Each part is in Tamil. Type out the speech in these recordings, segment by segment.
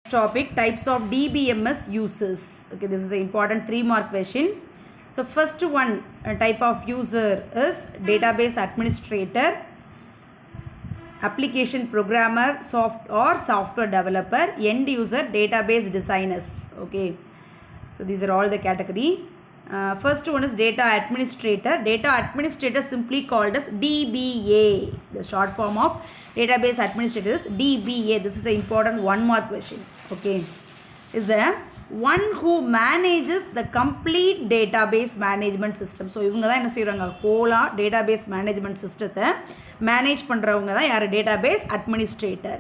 Topic types of DBMS uses. Okay, this is an important 3-mark question. So first one type of user is database administrator, application programmer, software developer, end user, database designers. Okay, so these are all the category. First one is data administrator. Data administrator simply called as DBA. The short form of database administrator is DBA. This is the important 1-mark question. Okay, is the one who manages the complete database management system. So இவங்க தான் என்ன செய்றாங்க, whole database management system manage பண்றவங்க தான் யார், database administrator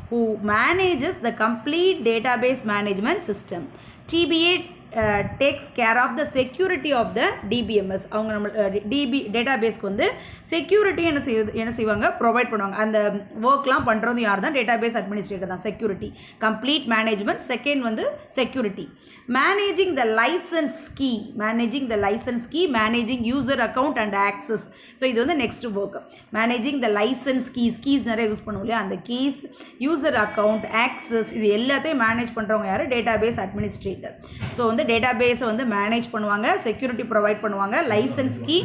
who manages the complete database management system. TBA takes care of the security of the DBMS. அவங்க நம்ம டேட்டாபேஸ்க்கு வந்து செக்யூரிட்டி என்ன செய்வாங்க, ப்ரொவைட் பண்ணுவாங்க. அந்த ஒர்க்லாம் பண்ணுறது யார் தான், டேட்டாபேஸ் அட்மினிஸ்ட்ரேட்டர் தான். Security, complete management. செகண்ட் வந்து security. Managing the license key, managing user account and access. So இது வந்து next work. Managing the license keys நிறைய யூஸ் பண்ணுவோம் இல்லையா, அந்த கீஸ், யூசர் அக்கௌண்ட், ஆக்சஸ், இது எல்லாத்தையும் மேனேஜ் பண்ணுறவங்க யார், டேட்டாபேஸ் அட்மினிஸ்ட்ரேட்டர். ஸோ வந்து டேட்டாபேஸை வந்து மேனேஜ் பண்ணுவாங்க, செக்யூரிட்டி ப்ரொவைட் பண்ணுவாங்க, license key,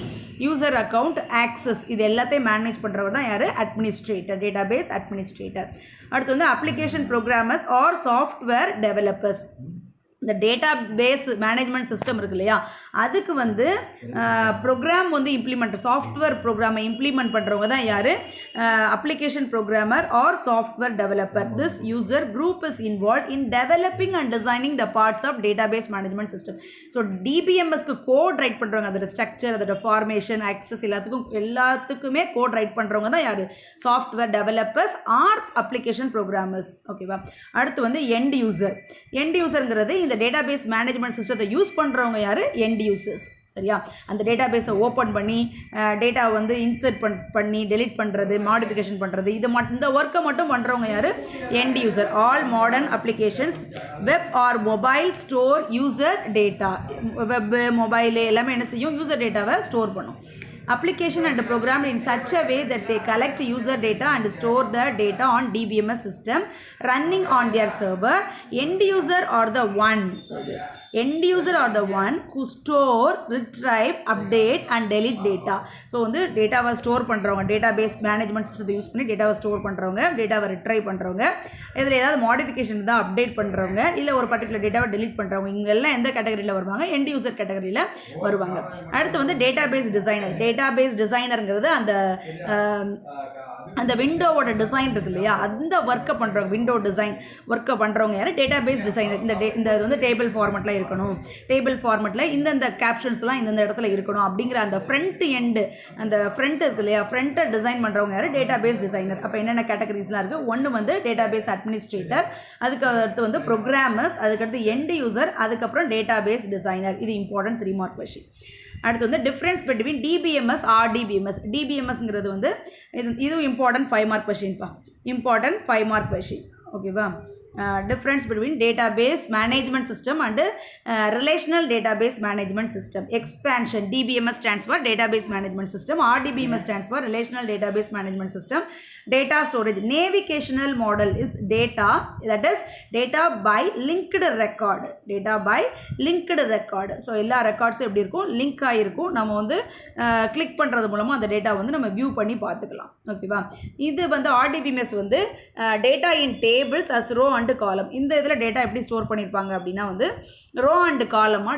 user account, access, இது எல்லாத்தையும் மேனேஜ் பண்ணுறவர் தான் யார், அட்மினிஸ்ட்ரேட்டர், டேட்டாபேஸ் அட்மினிஸ்ட்ரேட்டர். அடுத்து வந்து application programmers R software developers. இந்த டேட்டா பேஸ் மேனேஜ்மெண்ட் சிஸ்டம் இருக்கு இல்லையா, அதுக்கு வந்து ப்ரோக்ராம் வந்து இம்ப்ளிமெண்ட், சாஃப்ட்வேர் ப்ரோக்ராமை இம்ப்ளிமெண்ட் பண்ணுறவங்க தான் யார், application programmer or software developer. This user group is involve in developing and designing the parts of database management system. So டிபிஎம்எஸ்க்கு கோட் ரைட் பண்ணுறவங்க, அதோட ஸ்ட்ரக்சர், அதோட ஃபார்மேஷன், ஆக்சஸ், எல்லாத்துக்குமே கோட் ரைட் பண்ணுறவங்க தான் யார், software developers or application programmers. ஓகேவா. அடுத்து வந்து எண்ட் யூசருங்கிறது இந்த டேட்டாபேஸ் மேனேஜ்மெண்ட் சிஸ்டத்தை யூஸ் பண்ணுறவங்க யார், எண்ட் யூசர்ஸ். சரியா. அந்த டேட்டாபேஸை ஓப்பன் பண்ணி டேட்டா வந்து இன்சர்ட் பண்ணி டெலிட் பண்ணுறது, மாடிஃபிகேஷன் பண்ணுறது, இந்த ஒர்க்கை மட்டும் பண்ணுறவங்க யார், end user. All modern applications web or mobile store user data. Web, mobile எல்லாமே என்ன செய்யும், யூசர் டேட்டாவை ஸ்டோர் பண்ணும். Application and programmed in such a way that they collect user data and store the data on DBMS system running on their server. End user are the one who store, retrieve, update and delete data. So வந்து டேட்டாவை ஸ்டோர் பண்ணுறவங்க, டேட்டாபேஸ் மேனேஜ்மெண்ட் சிஸ்டத்தை யூஸ் பண்ணி டேட்டாவை ஸ்டோர் பண்ணுறவங்க, டேட்டாவை ரிட்ரைவ் பண்ணுறவங்க, இதில் ஏதாவது மாடிஃபிகேஷன் தான் அப்டேட் பண்ணுறவங்க, இல்லை ஒரு பர்டிகுலர் டேட்டாவை டெலிட் பண்ணுறவங்க, இங்கெல்லாம் எந்த கேட்டகரியில் வருவாங்க, எண்ட் யூசர் கேட்டகரியில் வருவாங்க. அடுத்து வந்து டேட்டாபேஸ் டிசைனர். டேட்டாபேஸ் டிசைனருங்கிறது அந்த விண்டோவோட டிசைன் இருக்கு இல்லையா, அந்த ஒர்க்கை பண்ணுறவங்க, விண்டோ டிசைன் ஒர்க்கை பண்ணுறவங்க யார், டேட்டாபேஸ் டிசைனர். இந்த இது வந்து டேபிள் ஃபார்மெட்டில் இருக்கணும், டேபிள் ஃபார்மெட்டில் இந்தந்த கேப்ஷன்ஸ்லாம் இந்தந்த இடத்துல இருக்கணும் அப்படிங்கிற அந்த ஃப்ரண்ட் எண்டு, அந்த ஃப்ரண்ட் இருக்கு இல்லையா, ஃப்ரண்ட்டை டிசைன் பண்ணுறவங்க யார், டேட்டாபேஸ் டிசைனர். அப்போ என்னென்ன கேட்டகரிஸ்லாம் இருக்குது, ஒன்று வந்து டேட்டாபேஸ் அட்மினிஸ்ட்ரேட்டர், அதுக்கு அடுத்து வந்து ப்ரோக்ராமர்ஸ், அதுக்கடுத்து எண்ட் யூசர், அதுக்கப்புறம் டேட்டாபேஸ் டிசைனர். இது இம்பார்ட்டன்ட் 3-mark question. அடுத்து வந்து difference between DBMS or DBMS. டிபிஎம்எஸ்ங்கிறது வந்து இதுவும் இம்பார்ட்டன்ட் 5-mark கொஷின்ப்பா, இம்பார்ட்டன்ட் 5-mark கொஷின். ஓகேவா. Difference between database management system and relational database management system. Expansion. DBMS stands for database management system. RDBMS stands for relational database management system. Data storage. Navigational model is data, that is data by linked record. So எல்லா ரெக்கார்ட்ஸும் எப்படி இருக்கும், லிங்க் ஆகிருக்கும். நம்ம வந்து கிளிக் பண்ணுறது மூலமாக அந்த டேட்டா வந்து நம்ம வியூ பண்ணி பார்த்துக்கலாம். ஓகேவா. இது வந்து RDBMS வந்து data in tables as row and column. இந்த இதில் டேட்டா எப்படி ஸ்டோர் பண்ணியிருப்பாங்க அப்படின்னா வந்து ரோ அண்டு காலமாக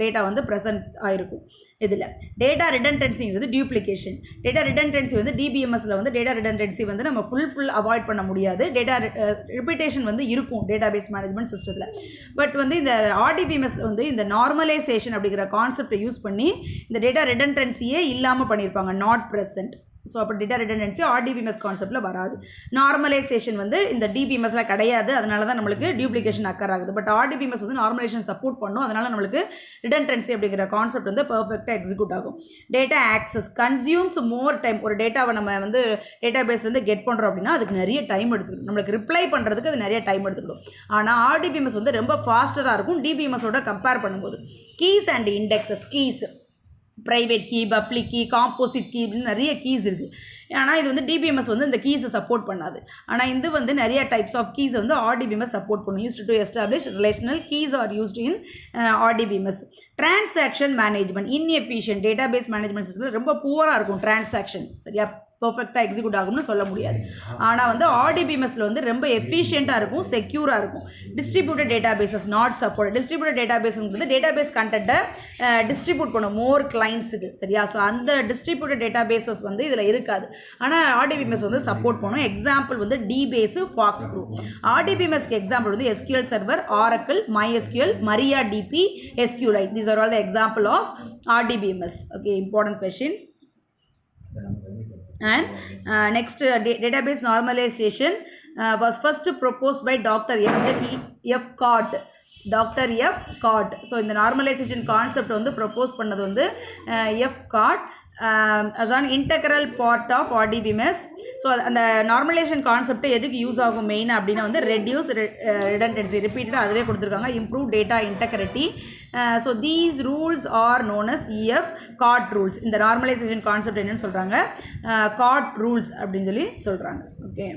டேட்டா வந்து ப்ரெசென்ட் ஆகிருக்கும். இதில் டேட்டா ரிடண்டன்சிங்கிறது டியூப்ளிகேஷன். டேட்டா ரிடண்டன்சி வந்து டிபிஎம்எஸில் வந்து டேட்டா ரிடண்டன்சி வந்து நம்ம ஃபுல் அவாய்ட் பண்ண முடியாது. டேட்டா ரிப்பீட்டேஷன் வந்து இருக்கும் டேட்டாபேஸ் மேனேஜ்மெண்ட் சிஸ்டத்தில். பட் வந்து இந்த RDBMS வந்து இந்த நார்மலைசேஷன் அப்படிங்கிற கான்செப்டை யூஸ் பண்ணி இந்த டேட்டா ரிடண்டன்சியே இல்லாமல் பண்ணியிருப்பாங்க, நாட் ப்ரெசென்ட். ஸோ அப்போ டேட்டா ரிடண்டன்சி RDBMS கான்செப்டில் வராது. நார்மலைசேஷன் வந்து இந்த டிபிஎம்எஸில் கிடையாது, அதனால தான் நம்மளுக்கு டியூப்ளிகேஷன் அக்கர் ஆகுது. பட் RDBMS வந்து நார்மலைசேஷன் சப்போர்ட் பண்ணும், அதனால் நம்மளுக்கு ரிடண்டன்சி அப்படிங்கிற கான்செப்ட் வந்து பர்ஃபெக்டாக எக்ஸிக்யூட் ஆகும். Data access consumes more time. ஒரு டேட்டாவை நம்ம வந்து டேட்டாபேஸ்லேருந்து கெட் பண்ணுறோம் அப்படின்னா அதுக்கு நிறைய டைம் எடுத்துக்கணும், நம்மளுக்கு ரிப்ளை பண்ணுறதுக்கு அது நிறைய டைம் எடுத்துக்கணும். ஆனால் RDBMS வந்து ரொம்ப ஃபாஸ்டராக இருக்கும் டிபிஎம்எஸோட கம்பேர் பண்ணும்போது. Keys and indexes. Private key, public key, composite key இப்படின்னு நிறைய கீஸ் இருக்குது. ஆனால் இது வந்து டிபிஎம்எஸ் வந்து இந்த கீஸை சப்போர்ட் பண்ணாது. ஆனால் இது வந்து நிறைய டைப்ஸ் ஆஃப் கீஸ் வந்து ஆர்டிபிஎம்எஸ் சப்போர்ட் பண்ணும். Used to establish relational keys R used in RDBMS. Transaction management inefficient database management சிஸ்டத்தில் ரொம்ப புவராக இருக்கும் டிரான்சாக்ஷன். சரியா, பர்ஃபெக்டாக எக்ஸிக்யூட் ஆகும்னு சொல்ல முடியாது. ஆனால் வந்து ஆர்டிபிஎம்எஸ்ல வந்து ரொம்ப எஃபிஷியண்ட்டாக இருக்கும், செக்யூராக இருக்கும். Distributed databases not support. Distributed டேட்டாபேஸ்ங்கிறது டேட்டாபேஸ் கண்டென்ட்டை டிஸ்ட்ரிபியூட் பண்ணும் மோர் கிளைண்ட்ஸுக்கு. சரியா, ஸோ அந்த டிஸ்ட்ரிபியூட்டட் டேட்டாபேசஸ் வந்து இதில் இருக்காது. ஆனால் ஆர்டிபிஎம்எஸ் வந்து சப்போர்ட் பண்ணும். எக்ஸாம்பிள் வந்து டிபேஸு, ஃபாக்ஸ் ப்ரூ. ஆர்டிபிஎம்எஸ்க்கு எக்ஸாம்பிள் வந்து SQL server, Oracle, MySQL, MariaDB, SQLite. These are all the example of RDBMS. Okay, important question. And next database normalization was first proposed by Dr. F. Cott. Dr. F. Cott. So இந்த normalization concept வந்து propose பண்ணது வந்து F. Cott as an integral part of RDBMS. So அந்த நார்மலைசேஷன் கான்செப்ட் எதுக்கு யூஸ் ஆகும் மெயின் அப்படின்னா வந்து ரெடியூஸ் ரிடண்டன்சி, ரிப்பீட்டடாக அதிலே கொடுத்துருக்காங்க. Improve data integrity. So these rules are known as EF Codd rules. இந்த நார்மலைசேஷன் கான்செப்ட் என்னன்னு சொல்கிறாங்க, காட் ரூல்ஸ் அப்படின்னு சொல்லி சொல்கிறாங்க. ஓகே.